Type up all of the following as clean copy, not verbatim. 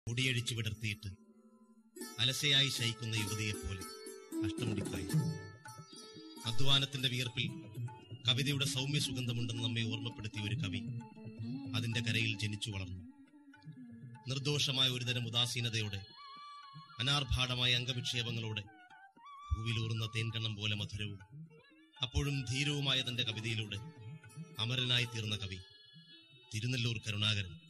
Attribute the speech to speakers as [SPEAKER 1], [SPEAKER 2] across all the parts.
[SPEAKER 1] മുടിയഴിച്ചു വിടർത്തിയിട്ട് അലസയായി ശയിക്കുന്ന യുവതിയെപ്പോലെ അഷ്ടമുടിക്കായി. അധ്വാനത്തിന്റെ വിയർപ്പിൽ കവിതയുടെ സൗമ്യ സുഗന്ധമുണ്ടെന്ന് നമ്മെ ഓർമ്മപ്പെടുത്തിയ ഒരു കവി അതിന്റെ കരയിൽ ജനിച്ചു വളർന്നു. നിർദോഷമായ ഒരുതരം ഉദാസീനതയോടെ, അനാർഭാടമായ അംഗവിക്ഷേപങ്ങളോടെ, പൂവിലൂറുന്ന തേൻകണ്ണം പോലെ മധുരവും അപ്പോഴും ധീരവുമായ തന്റെ കവിതയിലൂടെ അമരനായി തീർന്ന കവി തിരുനെല്ലൂർ കരുണാകരൻ.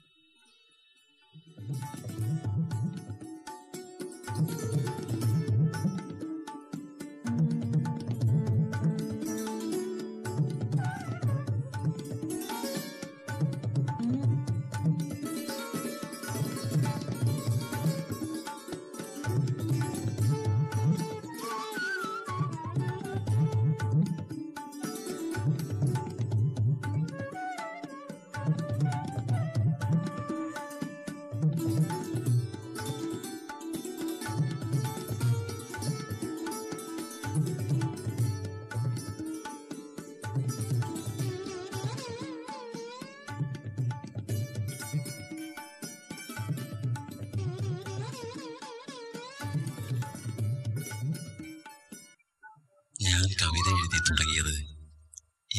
[SPEAKER 2] ഞാൻ കവിത എഴുതി തുടങ്ങിയത്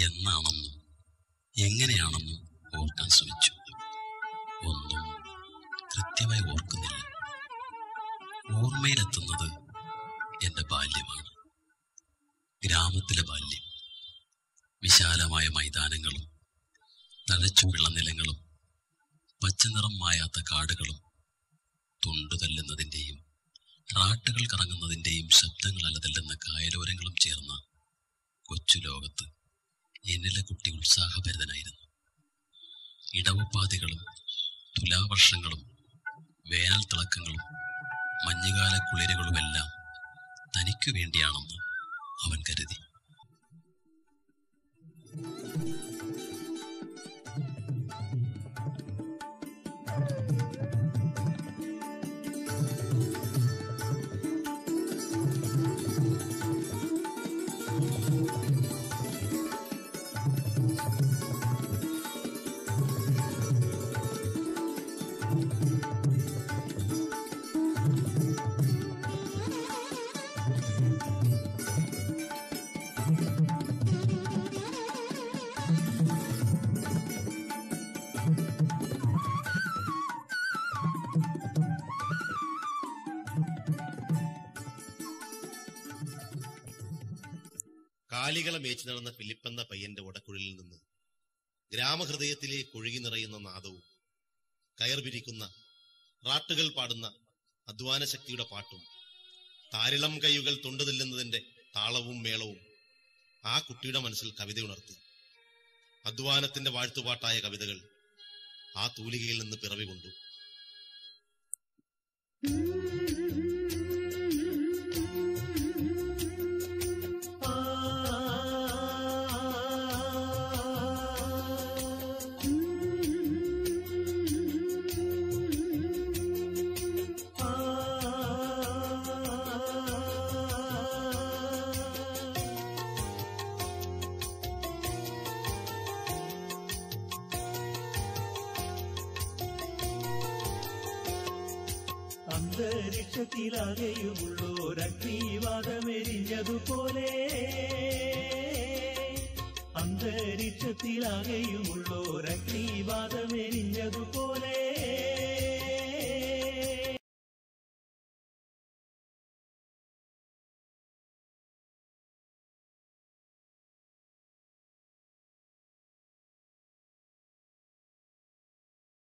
[SPEAKER 2] എന്നാണെന്നും എങ്ങനെയാണെന്നും ഓർക്കാൻ ശ്രമിച്ചു. ഒന്നും കൃത്യമായി ഓർക്കുന്നില്ല. ഓർമ്മയിലെത്തുന്നത് എൻ്റെ ബാല്യമാണ്. ഗ്രാമത്തിലെ ബാല്യം. വിശാലമായ മൈതാനങ്ങളും തഴച്ചു വിളനിലങ്ങളും പച്ചനിറം മായാത്ത കാടുകളും തുണ്ടുതല്ലുന്നതിൻ്റെയും റാട്ടുകൾ കറങ്ങുന്നതിൻ്റെയും ശബ്ദങ്ങൾ അലതല്ലുന്ന കായലോരങ്ങളും ചേർന്ന കൊച്ചു ലോകത്ത് എന്നിലെ കുട്ടി ഉത്സാഹഭരിതനായിരുന്നു. ഇടവപ്പാതികളും തുലാവർഷങ്ങളും വേനൽ തിളക്കങ്ങളും മഞ്ഞുകാല കുളിരുകളുമെല്ലാം തനിക്കു വേണ്ടിയാണെന്ന് അവൻ കരുതി.
[SPEAKER 1] കാലികളെ മേച്ചു നടന്ന ഫിലിപ്പെന്ന പയ്യന്റെ ഒടക്കുഴലിൽ നിന്ന് ഗ്രാമഹൃദയത്തിലേക്ക് ഒഴുകി നിറയുന്ന നാദവും, കയർ പിരിക്കുന്ന റാട്ടുകൾ പാടുന്ന അധ്വാനശക്തിയുടെ പാട്ടും, താരിളം കൈകൾ തൊണ്ടുതെല്ലുന്നതിന്റെ താളവും മേളവും ആ കുട്ടിയുടെ മനസ്സിൽ കവിതയുണർത്തി. അധ്വാനത്തിന്റെ വാഴ്ത്തുപാട്ടായ കവിതകൾ ആ തൂലികയിൽ നിന്ന് പിറവി കൊണ്ടു.
[SPEAKER 3] അന്തരീക്ഷത്തിലാകെയുമുള്ളോരഗ്നിവാദമെരിഞ്ഞതുപോലെ, അന്തരീക്ഷത്തിലാകെയുമുള്ളോരഗ്നിവാദമെരിഞ്ഞതുപോലെ